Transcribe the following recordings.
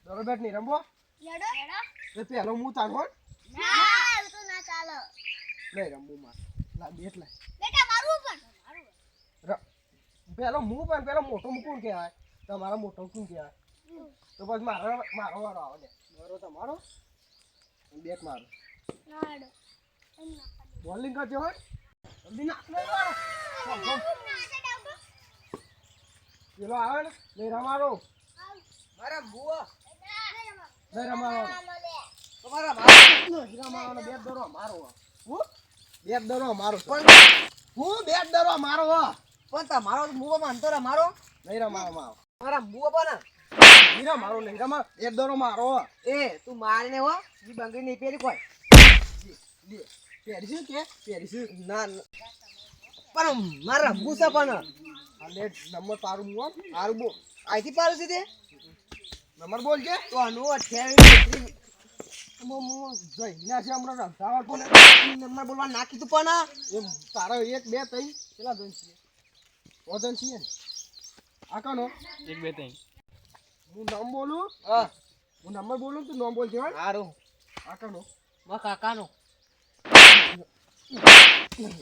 દરો બેટ નહીં રમવો તો પેલો હું તારો નહીં રમવું મારે લા બેટ લાય પેલો હું પણ પેલો મોટો મૂકું કહેવાય તમારો મોટો શું કહેવાય તો બસ મારો વારો આવે ને મારો તમારો બેટ મારો બોલિંગ કરજો હોય જલ્દી નાખ પેલો આવે ને નહીં રમાડો મારા બુઆ નહીં રમાડો તમારા રમાડવાનો બેટ દરો મારો હું બેટ દરો મારો પણ હું બેટ દરો મારો પણ તમારો બુઆ માનતો રમાડો નહીં રમાડો મારા બુઆ પણ નહીં રમાડો નહીં રમાડ બેટ દરો મારો એ તું મારીને હો ઈ બંગડી નહીં પહેરી કોઈ પહેરીશું કે પહેરીશું ના પણ મારા રમવું છે પણ અલે નંબર તારું બોલ તારું બોલ આઈથી પાડું છે તે નંબર બોલ કે તો આનો 28 મો જઈને છે હમણાં રમતાવા કોને નંબર બોલવા નાખી તું પણ એમ તારો 1 2 3 કેટલા જણ છે ઓજન છે ને આ કનો 1 2 3 હું નામ બોલું હા હું નંબર બોલું તું નામ બોલજે હારું આ કનો મા કાકાનો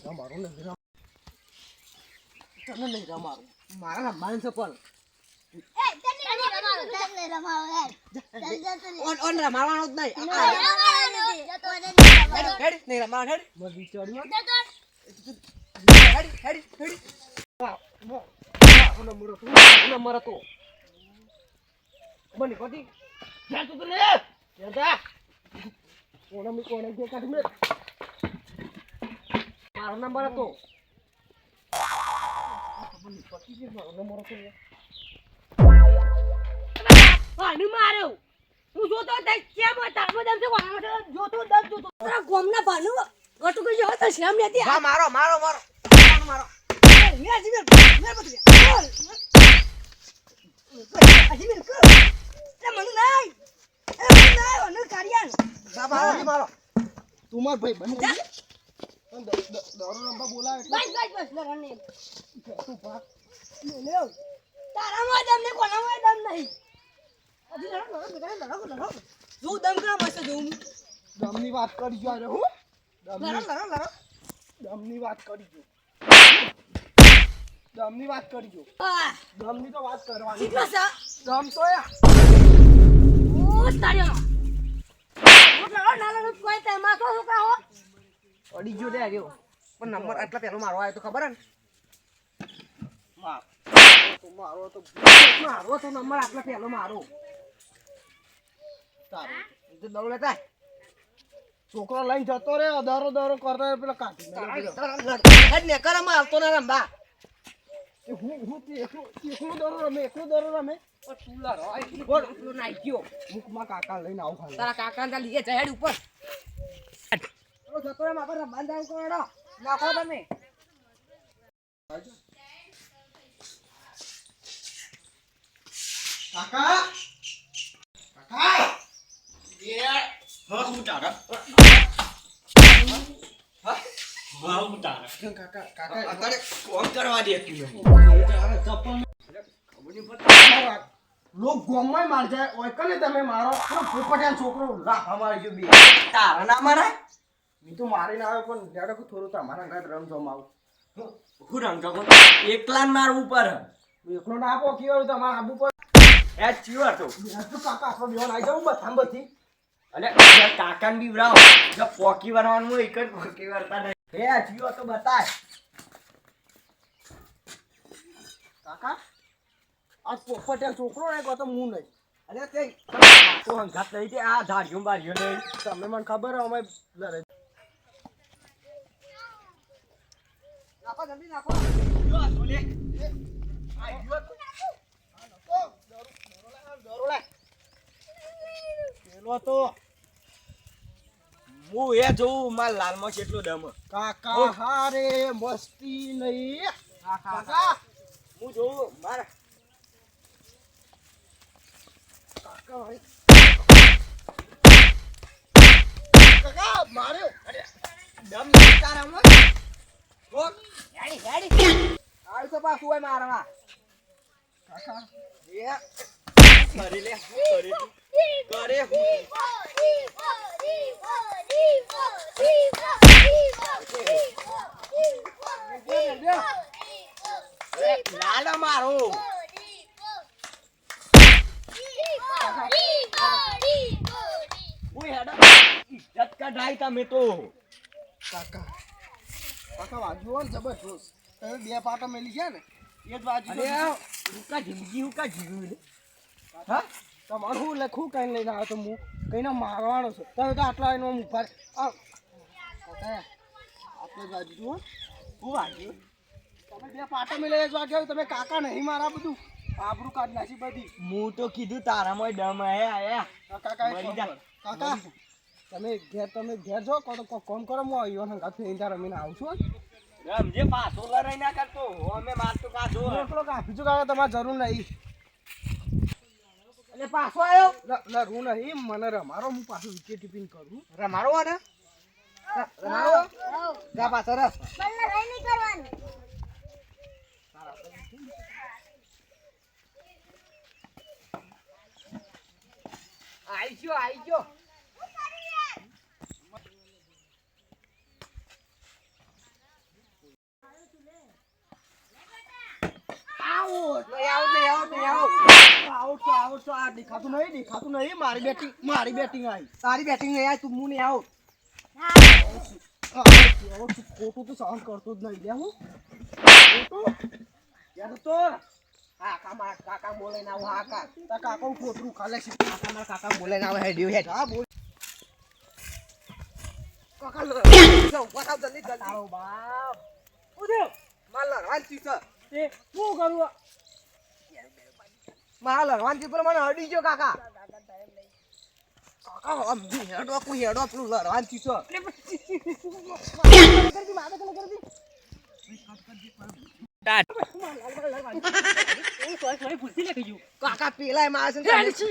રમારો ને તને નહીં રમારો મારા રમાન છે પણ ઓન રમાવાનો જ નહીં હેડ નહીં રમાવાનો હેડ મત વિચાર્યું હેડ નંબર તો બની પતિ જા તું લે જા કોણે જે કાઢી મે મારો નંબર હતો પતિ જે મારો નંબર હતો આનું માર્યો હું જોતો તે કેમ હતા મદમ છે વાળો જોતો દસ જોતો તારા ગોમના ભાનુ ગટુ કે જો તો શ્યામ નથી હા મારો મે જીમે મે બધી અજીમે કર એ મન નહીં ઓન કારિયાન બાબા મારો તું માર ભાઈ બન દોરો નંબર બોલાવે બસ લરને તું ભાગ લે તારા માં દમ ને કોના માં દમ નહીં અજી લરો જો દમ કરા મસ્ત જોઉં દમની વાત કરી જો રે હું લરો દમની વાત કરી જો દમની વાત કરી જો દમની તો વાત કરવાની કેટલા છે દમ તો યા ઓ તાર્યો ઓટલા નાલા કોઈ તે માસો છોકરા હો અડી જો દે આવ્યો પણ નંબર આટલા પેલો મારો આવ્યો તો ખબર હે ને મારો તો નંબર આટલા પેલો મારો તારો એ દડો લેતા છોકરો લઈને જતો રે દરો કરતા પેલા કાઢી હેડ ને કરામાં આવતો ને રંબા હું એકલો દરો રમે તુલા રોય બોલ એટલું નાઈ ગયો મુખમાં કાકા લઈને આવ ખાલી તારા કાકા તા લીએ જહેડ ઉપર ઓ જતો રે માપર રંબાન જાવ કોડો નાખો તમે કાકા એ હા હું તારા હા હું તારા કાકા અત્યારે કોમ કરવા દે તું લોક ગોમમાં માર જાય ઓય કને તમે મારો પોપટિયા છોકરો રાફા મારી જો બે તારા ના મારાય મી તો મારી ના આવે પણ જાડો કો થોડું તમારા ઘર રમજો માવ હું રમજો કો એકલા માર ઉપર એકલો ના આપો કીયો તમારા આબુ પર એ ચીવા તો કાકા આપણો બેન આવી જાવ બથામ બથી અલે કાકાને બીવરાવ જો પોકી વરવાનું એક જ પોકી વરતા નહીં હે ચીવા તો બતાય કાકા આ પોપટિયા છોકરો ને કો તો હું નહીં અરે તે તો હંગાત નહીં તે આ ધાર્યું બાર્યું નહીં તમને મને ખબર અમે લરે નાખો જલ્દી નાખો જો આ સોલે આ જો દરો લે પેલો તો હું એ જોઉં માર લાલમાં કેટલો દમ કાકા હારે મસ્તી નહીં કાકા હું જોઉં મારા કાકા માર્યો અરે દમ તારા મો ઓ ગાડી આડ તો પાછું હોય મારવા કાકા એ ફરી લે ફરી કઢાઈ તમે તો કાકા કાકા વાગ્યું હોય ને જબરજસ્ત તમે બે પાટા મેલી છે ને એ જ વાગ્યું અરે હુકા જિંદગી હુકા જીવ્યું હા તમારું હું લખું કઈ લઈને આવ્યો તો હું કઈને મારવાનો છું તમે તો આટલા એનો ઉભા કાકા આપણે જ વાગ્યું હું વાગ્યું તમે બે પાટા મેલે જ વાગ્યા તમે કાકા નહીં મારા બધું આબરૂ કાઢ નાખી બધી હું તો કીધું તારામાં દમ આયા કાકા મરી જા. કાકા તમે ઘેર જો કોમ કરો હું આવ્યો ને કાકા ફેર રમીને આવું છું રમજે પાછો લડાઈ ના કરતો અમે મારતો કાઢો એકલો કાપી છું કાકા તમારે જરૂર નહીં એટલે પાછો આવ્યો લડવું નહીં મને રમારો હું પાછું વિકેટ ટીપિંગ કરું રમાડો ને રમાડો જા પાછો રસ આઈ ગયો આઉટ આ દેખાતું નહીં મારી બેટિંગ આવી તારી બેટિંગ નહીં આય તું હું નહીં આઉટ ખોટું તો સહન કરતો જ નહીં લે હું ખોટું યાર તો કાકા બોલે ના આવું હાકા તાર કાકા ખોટું ખાલે છે કાકા બોલે ના આવે હેડ્યું હેડ હા બોલ કાકા જલ્દી તારો બાપ માલ લડવાનથી છે તે શું કરું માલ લડવાનથી પર મને અડી ગયો કાકા કાકા આમ હેડો પેલું લડવાનથી છે કાકા પેલા મારે છે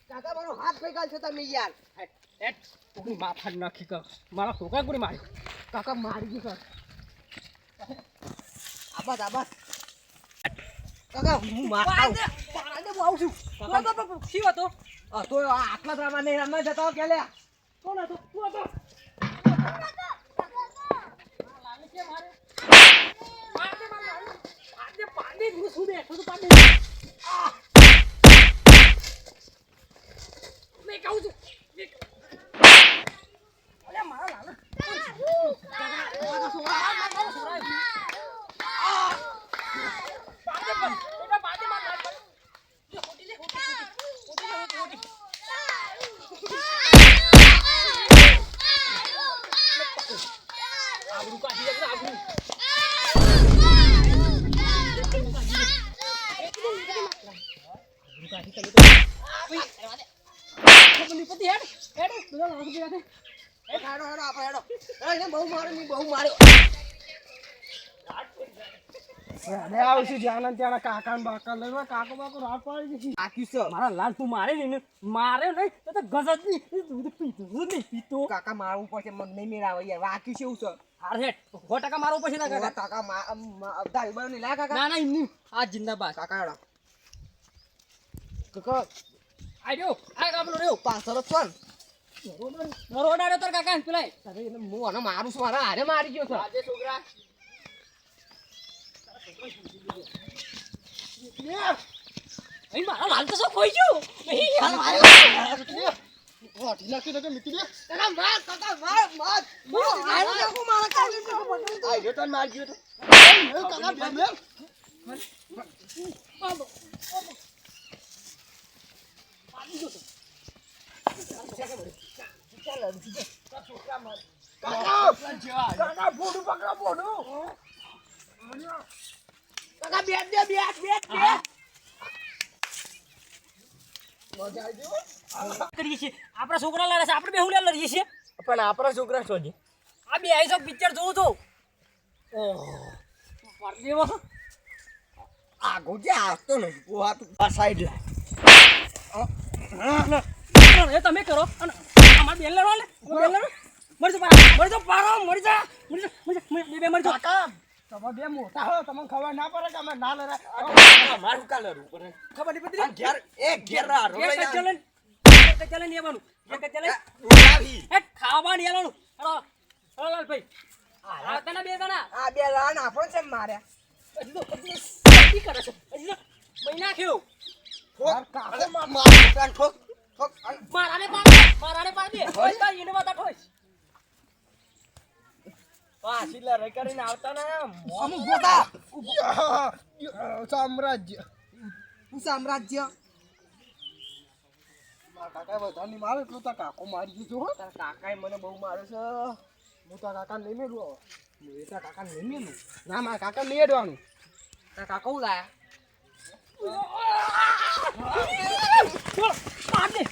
કાકા મારો હાથ પૈકા છે તમે યાર માથા નાખી કર મારા છોકરા કોને મારી કાકા મારી ગઈ સર આબાદ કાકા હું મારતા આવું છું તો આટલા દ્રામા નહીં રમવા જતા કે લે કોણ હતો તું હતો કાકા બાકા લઈ કાકો બાકો રાત પાડી છે મારા લાલ તું મારે ને મારે નહીં તો ગજત નહીં પીતો કાકા મારવું પડશે મગ નહીં મેળાવે યાર વાક્યું છે એવું છે હાર હેટ 100% મારવું પડશે ના કાકા કાકા દાઈ બનો નહીં લા કાકા ના ના ઇન્ની આ જિંદાબાદ કાકા હેડો કાકા આડ્યો આ કાપલો રહ્યો પાછળ ફોન રોડાડ્યો તાર કાકા પેલાય હું આને મારું છું મારા હારે મારી ગયો છે આજે છોકરા અહીં મારા લાલ તો શું ખોઈ ગયું નહીં હાલ મારે ઓટી નાખી દે મિટી દે કાકા માર આઈ નાખો મારા કાકા પકડી આઈ ગયો તને માર ગયો તો કાકા બે કાકા બોડું પકડો બોડું કાકા બેટ દે બેટ મજા આવી ગયો કરીએ છીએ આપણા છોકરા લડે છે આપણે બે હુલે લડીએ છીએ પણ આપણા છોકરા શોધી આ બે આઈ પિક્ચર જોઉં તો ઓહ પરદેવો આગો જે આવતો નહીં ઓ તું આ સાઈડ એ તમે કરો અને અમાર બેન લડવા લે બેન લડો મરી જા પારો મરી જા બે મરી જા કાકા તમે બે મોટા હો તમને ખબર ના પડે કે અમે ના લડાય મારું કા લડવું પડે ખબર નહીં પડતી ઘેર એક ઘેર રા રો લઈ ચલન નહીં આવવાનું ચલન ઉડાવી એ ખાવા નહીં આવવાનું હલો લાલ ભાઈ આ તને બે જણા આ બે લાન આપણો છે માર્યા હજી તો કરે છે હજી તો મહિના થયો ઠોક અરે માર કાન ઠોક ઠોક મારાને પાડી દે હોય તો એને બતા ઠોઈશ સિલ્લા રે કરીને આવતા ના અમુ ગોતા સામ્રાજ્ય હું સામ્રાજ્ય મારા કાકા બધાની મારે એટલું તો કાકો મારી દીધો હો તારા કાકાએ મને બહુ મારે છે હું તો કાકા નહીં મેળવું હું એ તારા કાકા નહીં મેલું ના મારા કાકા નહીં અડવાનું તારા કાકા હું લાયા માર દે